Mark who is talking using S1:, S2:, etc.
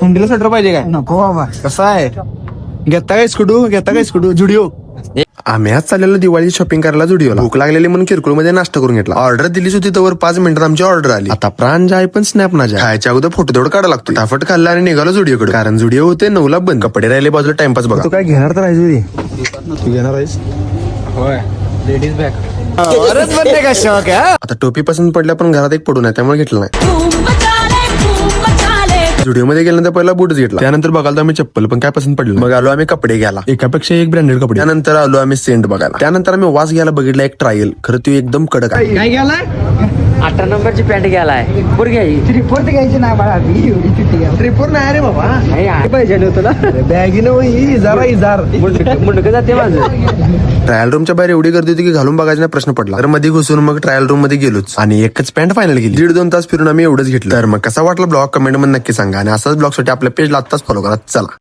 S1: हुंडीला sweater पाहिजे काय?
S2: नको बाबा.
S1: कसा आहे? घेता काय स्कुडू जुडिओ?
S3: आम्ही आज चाललेलो दिवाळी शॉपिंग करायला जुडिओला. भूक लागलेली म्हणून किरकोळ मध्ये नाश्ता करून घेतला. ऑर्डर दिलीच होती तर 5 मिनिटात आमची ऑर्डर आली. आता प्रांजा आहे पण स्नॅप माझ्या खायच्या अगोदर फोटो तेवढं काढा लागतो. ताफट खाल्ला आणि निघालो जुडिओकडे. कारण जुडिओ होते 9ला बंद. कपडे राहिले बाजूला टाइमपास बघा.
S1: तू काय घेणार तर आहे तू घेणार आहेस? होय, लेडीज बॅग. बरंच बनते का शॉक आहे?
S3: आता टोपी पसंत पडल्या पण घरात एक पडून आहे त्यामुळे घेतलं नाही. जुडिओ मध्ये गेल्यानंतर पहिला बूटच घेतला. त्यानंतर बघायला आम्ही चप्पल पण काय पसंत पडलं. मग आलो आम्ही कपडे घ्यायला. एकापेक्षा एक ब्रँडेड कपडे. त्यानंतर आलो आम्ही सेंट बघायला. त्यानंतर आम्ही वास घ्यायला बघितला एक ट्रायल. खरं तो एकदम कडक आहे.
S1: काय घ्यायलाय?
S2: 18 नंबरची पॅन्ट घ्यायलाय. पुर घ्यायची.
S4: रिपोर्ट घ्यायची नाही बाळा. एवढी चिठ्ठी घ्या.
S1: ट्रिपवर नाही रे बाबा.
S2: नाही पाहिजे ना तुला.
S1: बॅगीनं इजार
S2: मुंडक जाते माझं.
S3: ट्रायल रूमच्या बाहेर एवढी गर्दी होती की घालून बघायचा नाही प्रश्न पडला. तर मध्ये घुसून मग ट्रायल रूम मध्ये गेलोच आणि एकच पॅन्ट फायनल केली. 1.5-2 तास फिरून आम्ही एवढंच घेतलं. तर मग कसा वाटला ब्लॉग कमेंट मध्ये नक्की सांगा आणि असाच ब्लॉग साठी आपल्या पेजला आत्ताच फॉलो करा. चला.